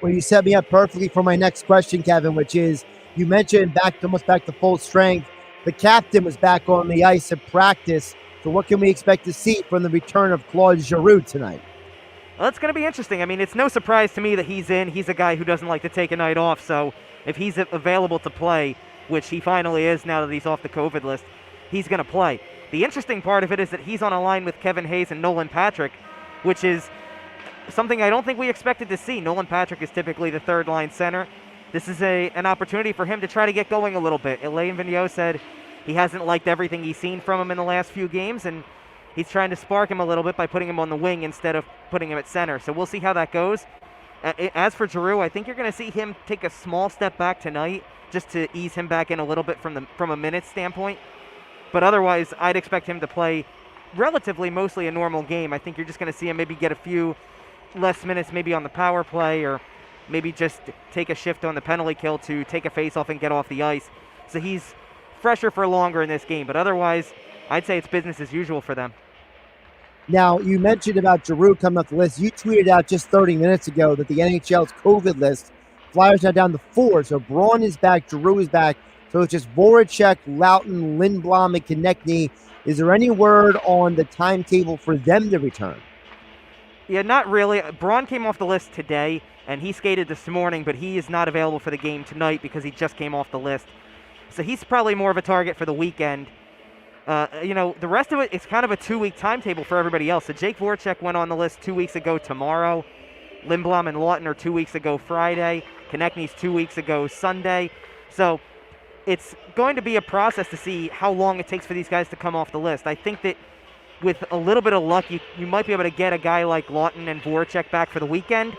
Well, you set me up perfectly for my next question, Kevin, which is, you mentioned almost back to full strength. The captain was back on the ice at practice. So what can we expect to see from the return of Claude Giroud tonight? Well, it's going to be interesting. I mean, it's no surprise to me that he's in. He's a guy who doesn't like to take a night off. So if he's available to play, which he finally is now that he's off the COVID list, he's going to play. The interesting part of it is that he's on a line with Kevin Hayes and Nolan Patrick, which is something I don't think we expected to see. Nolan Patrick is typically the third-line center. This is an opportunity for him to try to get going a little bit. Alain Vigneault said he hasn't liked everything he's seen from him in the last few games, and he's trying to spark him a little bit by putting him on the wing instead of putting him at center. So we'll see how that goes. As for Giroud, I think you're going to see him take a small step back tonight just to ease him back in a little bit from a minute standpoint. But otherwise, I'd expect him to play relatively mostly a normal game. I think you're just going to see him maybe get a few less minutes maybe on the power play, or maybe just take a shift on the penalty kill to take a face-off and get off the ice. So he's fresher for longer in this game. But otherwise, I'd say it's business as usual for them. Now, you mentioned about Giroud coming off the list. You tweeted out just 30 minutes ago that the NHL's COVID list, Flyers now down to 4. So Braun is back, Giroud is back. So it's just Voracek, Loughton, Lindblom, and Konechny. Is there any word on the timetable for them to return? Yeah, not really. Braun came off the list today, and he skated this morning, but he is not available for the game tonight because he just came off the list. So he's probably more of a target for the weekend. The rest of it, it's kind of a 2-week timetable for everybody else. So Jake Voracek went on the list 2 weeks ago tomorrow. Lindblom and Loughton are 2 weeks ago Friday. Konechny's 2 weeks ago Sunday. So it's going to be a process to see how long it takes for these guys to come off the list. I think that with a little bit of luck, you might be able to get a guy like Loughton and Voracek back for the weekend.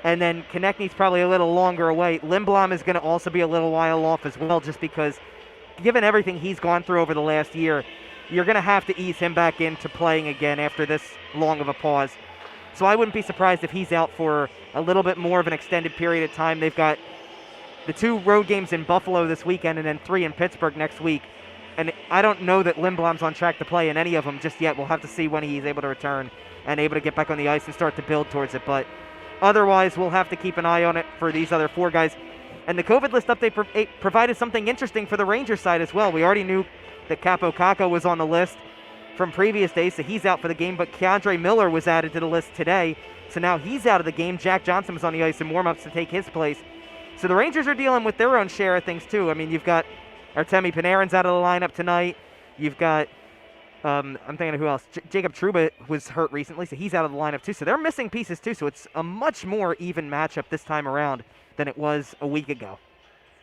And then Konechny's probably a little longer away. Lindblom is going to also be a little while off as well, just because given everything he's gone through over the last year, you're going to have to ease him back into playing again after this long of a pause. So I wouldn't be surprised if he's out for a little bit more of an extended period of time. They've got the 2 road games in Buffalo this weekend and then 3 in Pittsburgh next week. And I don't know that Lindblom's on track to play in any of them just yet. We'll have to see when he's able to return and able to get back on the ice and start to build towards it. But otherwise, we'll have to keep an eye on it for these other 4 guys. And the COVID list update provided something interesting for the Rangers side as well. We already knew that Capo Kakko was on the list from previous days, so he's out for the game. But Keandre Miller was added to the list today, so now he's out of the game. Jack Johnson was on the ice in warm-ups to take his place. So the Rangers are dealing with their own share of things too. I mean, you've got Artemi Panarin's out of the lineup tonight. You've got, I'm thinking of who else. Jacob Trouba was hurt recently, so he's out of the lineup too. So they're missing pieces too, so it's a much more even matchup this time around than it was a week ago.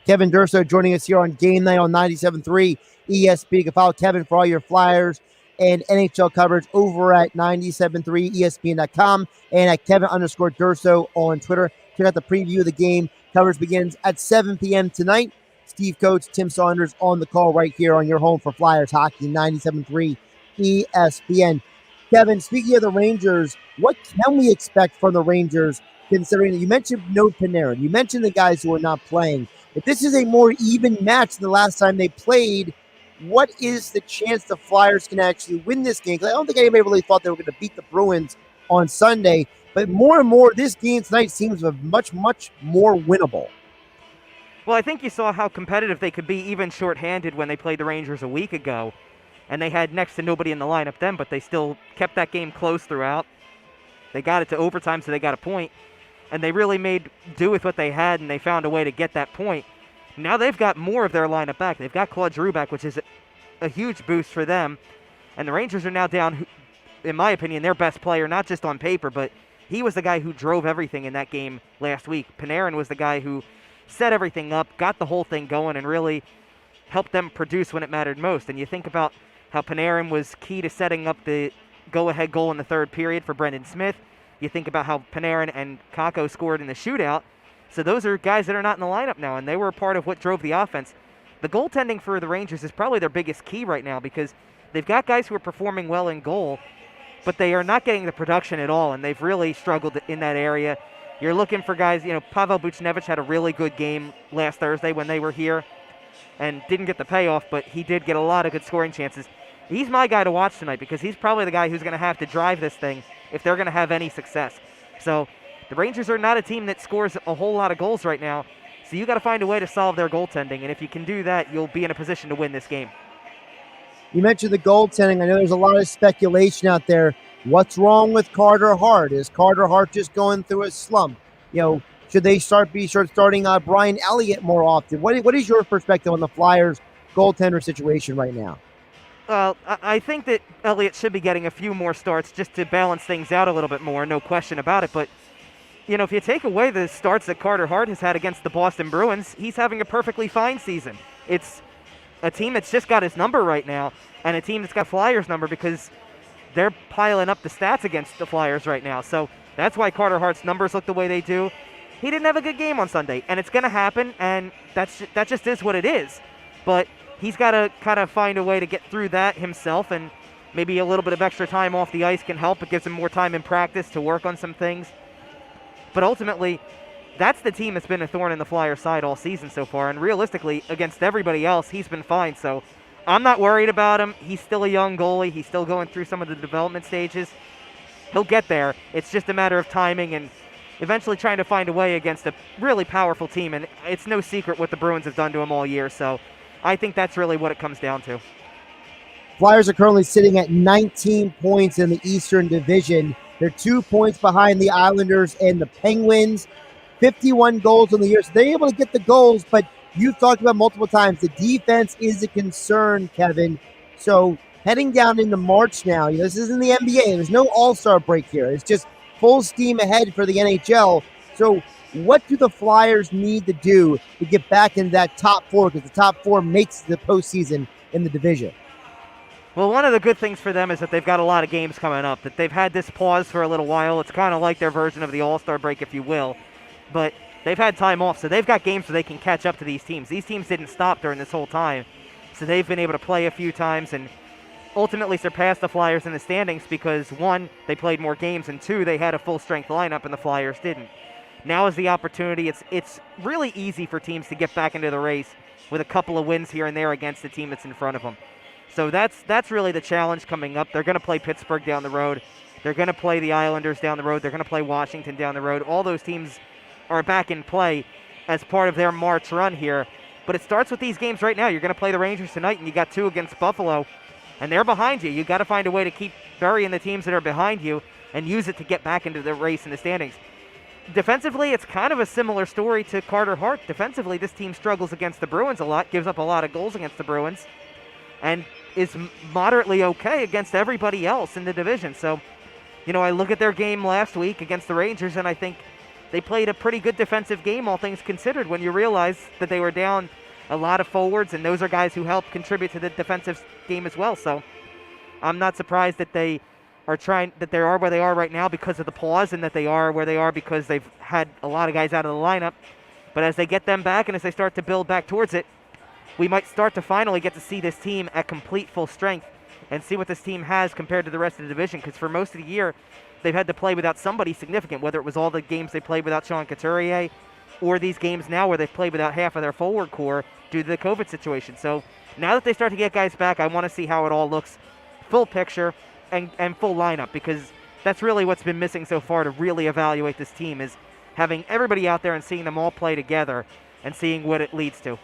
Kevin Durso joining us here on Game Night on 97.3 ESPN. You can follow Kevin for all your Flyers and NHL coverage over at 97.3 ESPN.com and at Kevin_Durso on Twitter. Check out the preview of the game. Coverage begins at 7 p.m. tonight. Steve Coates, Tim Saunders on the call right here on your home for Flyers hockey, 97.3 ESPN. Kevin, speaking of the Rangers, what can we expect from the Rangers, considering that you mentioned no Panarin, you mentioned the guys who are not playing. If this is a more even match than the last time they played, what is the chance the Flyers can actually win this game? Because I don't think anybody really thought they were going to beat the Bruins on Sunday, but more and more, this game tonight seems much, much more winnable. Well, I think you saw how competitive they could be even shorthanded when they played the Rangers a week ago. And they had next to nobody in the lineup then, but they still kept that game close throughout. They got it to overtime, so they got a point. And they really made do with what they had, and they found a way to get that point. Now they've got more of their lineup back. They've got Claude Giroud back, which is a huge boost for them. And the Rangers are now down, in my opinion, their best player, not just on paper, but he was the guy who drove everything in that game last week. Panarin was the guy who set everything up, got the whole thing going, and really helped them produce when it mattered most. And you think about how Panarin was key to setting up the go-ahead goal in the third period for Brendan Smith. You think about how Panarin and Kakko scored in the shootout. So those are guys that are not in the lineup now, and they were a part of what drove the offense. The goaltending for the Rangers is probably their biggest key right now because they've got guys who are performing well in goal, but they are not getting the production at all, and they've really struggled in that area. You're looking for guys, Pavel Buchnevich had a really good game last Thursday when they were here and didn't get the payoff, but he did get a lot of good scoring chances. He's my guy to watch tonight because he's probably the guy who's going to have to drive this thing if they're going to have any success. So the Rangers are not a team that scores a whole lot of goals right now, so you got to find a way to solve their goaltending, and if you can do that, you'll be in a position to win this game. You mentioned the goaltending. I know there's a lot of speculation out there. What's wrong with Carter Hart? Is Carter Hart just going through a slump? Should they start starting Brian Elliott more often? What is your perspective on the Flyers goaltender situation right now? I think that Elliott should be getting a few more starts just to balance things out a little bit more, no question about it. But, if you take away the starts that Carter Hart has had against the Boston Bruins, he's having a perfectly fine season. It's a team that's just got his number right now and a team that's got Flyers' number because they're piling up the stats against the Flyers right now. So that's why Carter Hart's numbers look the way they do. He didn't have a good game on Sunday, and it's going to happen, and that just is what it is. But he's got to kind of find a way to get through that himself, and maybe a little bit of extra time off the ice can help. It gives him more time in practice to work on some things. But ultimately, that's the team that's been a thorn in the Flyers' side all season so far, and realistically, against everybody else, he's been fine. So I'm not worried about him. He's still a young goalie. He's still going through some of the development stages. He'll get there. It's just a matter of timing and eventually trying to find a way against a really powerful team, and it's no secret what the Bruins have done to him all year. So I think that's really what it comes down to. Flyers are currently sitting at 19 points in the Eastern Division. They're 2 points behind the Islanders and the Penguins. 51 goals on the year, so they're able to get the goals, but you've talked about multiple times, the defense is a concern, Kevin. So heading down into March now, this isn't the NBA. There's no all-star break here. It's just full steam ahead for the NHL. So what do the Flyers need to do to get back into that top four? Because the top four makes the postseason in the division. Well, one of the good things for them is that they've got a lot of games coming up, that they've had this pause for a little while. It's kind of like their version of the all-star break, if you will. But they've had time off, so they've got games where they can catch up to these teams. These teams didn't stop during this whole time, so they've been able to play a few times and ultimately surpass the Flyers in the standings because, one, they played more games, and two, they had a full-strength lineup and the Flyers didn't. Now is the opportunity. It's really easy for teams to get back into the race with a couple of wins here and there against the team that's in front of them. So that's really the challenge coming up. They're going to play Pittsburgh down the road. They're going to play the Islanders down the road. They're going to play Washington down the road. All those teams are back in play as part of their March run here. But it starts with these games right now. You're going to play the Rangers tonight, and you got 2 against Buffalo, and they're behind you. You got to find a way to keep burying the teams that are behind you and use it to get back into the race in the standings. Defensively, it's kind of a similar story to Carter Hart. Defensively, this team struggles against the Bruins a lot, gives up a lot of goals against the Bruins, and is moderately okay against everybody else in the division. So, I look at their game last week against the Rangers, and I think they played a pretty good defensive game, all things considered, when you realize that they were down a lot of forwards, and those are guys who help contribute to the defensive game as well. So I'm not surprised that they are where they are right now because of the pause, and that they are where they are because they've had a lot of guys out of the lineup. But as they get them back and as they start to build back towards it, we might start to finally get to see this team at complete full strength and see what this team has compared to the rest of the division, because for most of the year, they've had to play without somebody significant, whether it was all the games they played without Sean Couturier or these games now where they've played without half of their forward core due to the COVID situation. So now that they start to get guys back, I want to see how it all looks, full picture and full lineup, because that's really what's been missing so far to really evaluate this team, is having everybody out there and seeing them all play together and seeing what it leads to.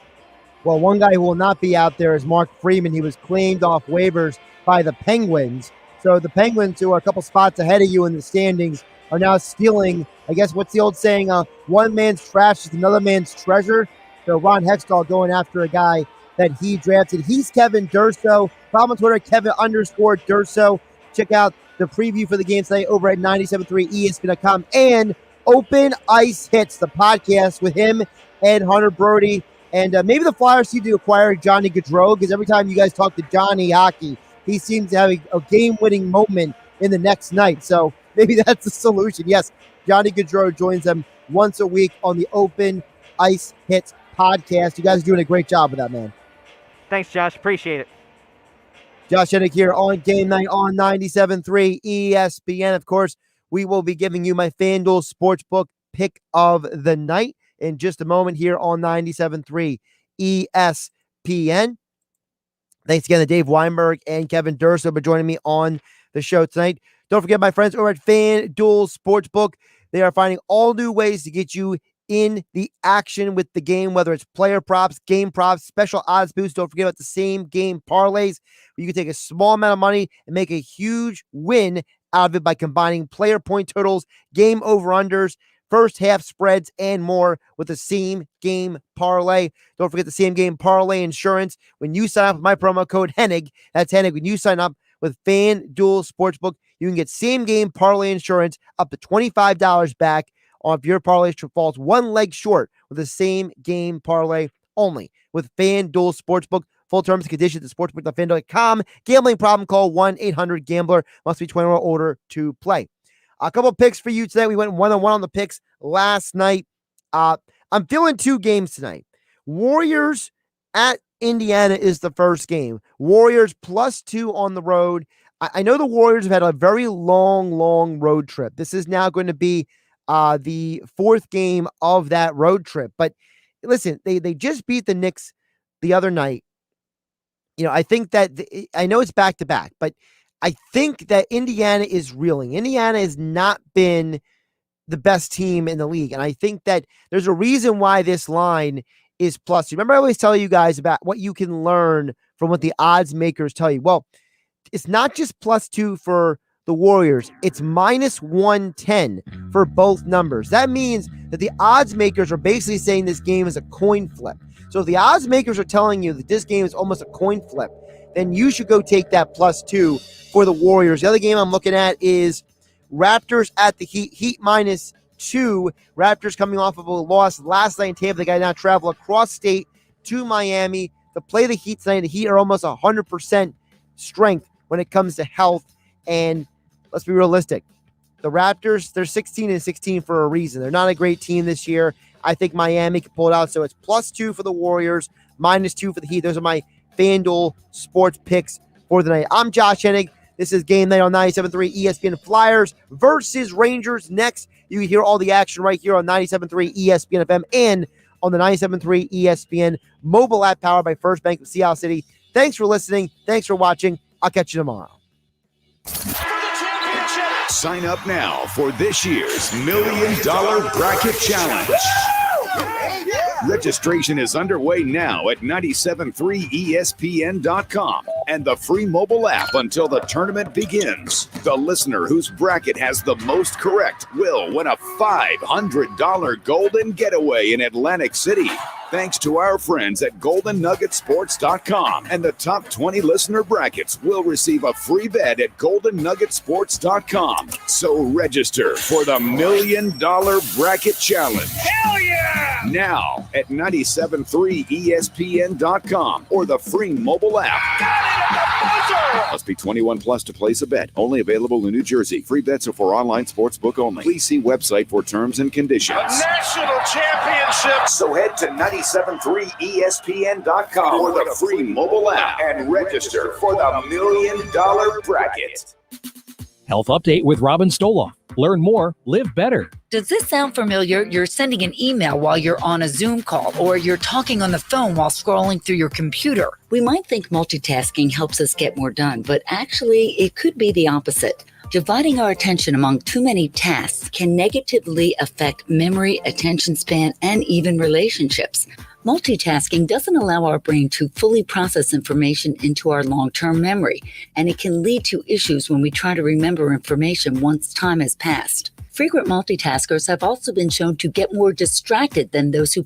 Well, one guy who will not be out there is Mark Freeman. He was claimed off waivers by the Penguins. So the Penguins, who are a couple spots ahead of you in the standings, are now stealing, I guess, what's the old saying? One man's trash is another man's treasure. So Ron Hextall going after a guy that he drafted. He's Kevin Durso. Follow on Twitter, Kevin_Durso. Check out the preview for the game tonight over at 97.3ESPN.com and Open Ice Hits, the podcast with him and Hunter Brody. And maybe the Flyers need to acquire Johnny Gaudreau, because every time you guys talk to Johnny hockey, he seems to have a game-winning moment in the next night. So maybe that's the solution. Yes, Johnny Gaudreau joins them once a week on the Open Ice Hits podcast. You guys are doing a great job with that, man. Thanks, Josh. Appreciate it. Josh Hennig here on Game Night on 97.3 ESPN. Of course, we will be giving you my FanDuel Sportsbook pick of the night in just a moment here on 97.3 ESPN. Thanks again to Dave Weinberg and Kevin Durso for joining me on the show tonight. Don't forget my friends over at FanDuel Sportsbook. They are finding all new ways to get you in the action with the game, whether it's player props, game props, special odds boosts. Don't forget about the same game parlays, where you can take a small amount of money and make a huge win out of it by combining player point totals, game over-unders, first half spreads, and more with the same game parlay. Don't forget the same game parlay insurance. When you sign up with my promo code Hennig, that's Hennig. When you sign up with FanDuel Sportsbook, you can get same game parlay insurance up to $25 back on if your parlay falls one leg short with the same game parlay only with FanDuel Sportsbook. Full terms and conditions at sportsbook.fanduel.com. Gambling problem, call 1-800-GAMBLER. Must be 21 or older to play. A couple picks for you today. We went one-on-one on the picks last night. I'm feeling 2 games tonight. Warriors at Indiana is the first game. Warriors +2 on the road. I know the Warriors have had a very long road trip. This is now going to be the fourth game of that road trip. But listen, they just beat the Knicks the other night. I think that I know it's back-to-back, but I think that Indiana is reeling. Indiana has not been the best team in the league, and I think that there's a reason why this line is plus. Remember, I always tell you guys about what you can learn from what the odds makers tell you. Well, it's not just +2 for the Warriors. It's -110 for both numbers. That means that the odds makers are basically saying this game is a coin flip. So if the odds makers are telling you that this game is almost a coin flip, then you should go take that +2 for the Warriors. The other game I'm looking at is Raptors at the Heat. Heat -2. Raptors coming off of a loss last night in Tampa. They got to now travel across state to Miami to play the Heat tonight. The Heat are almost 100% strength when it comes to health. And let's be realistic. The Raptors, they're 16-16 for a reason. They're not a great team this year. I think Miami can pull it out. So it's +2 for the Warriors, -2 for the Heat. Those are my FanDuel sports picks for the night. I'm Josh Hennig. This is Game Night on 97.3 ESPN. Flyers versus Rangers next. You can hear all the action right here on 97.3 ESPN FM and on the 97.3 ESPN mobile app powered by First Bank of Seattle City. Thanks for listening. Thanks for watching. I'll catch you tomorrow. Sign up now for this year's $1 Million Bracket Challenge. Registration is underway now at 973ESPN.com and the free mobile app until the tournament begins. The listener whose bracket has the most correct will win a $500 golden getaway in Atlantic City. Thanks to our friends at GoldenNuggetSports.com, and the top 20 listener brackets will receive a free bet at GoldenNuggetSports.com. So register for the $1 Million Bracket Challenge. Hell yeah! Now at 973ESPN.com or the free mobile app. Must be 21 plus to place a bet. Only available in New Jersey. Free bets are for online sportsbook only. Please see website for terms and conditions. A national championship. So head to 973ESPN.com or the free mobile app and register for the $1 Million Bracket. Health Update with Robin Stoloff. Learn more, live better. Does this sound familiar? You're sending an email while you're on a Zoom call, or you're talking on the phone while scrolling through your computer. We might think multitasking helps us get more done, but actually it could be the opposite. Dividing our attention among too many tasks can negatively affect memory, attention span, and even relationships. Multitasking doesn't allow our brain to fully process information into our long-term memory, and it can lead to issues when we try to remember information once time has passed. Frequent multitaskers have also been shown to get more distracted than those who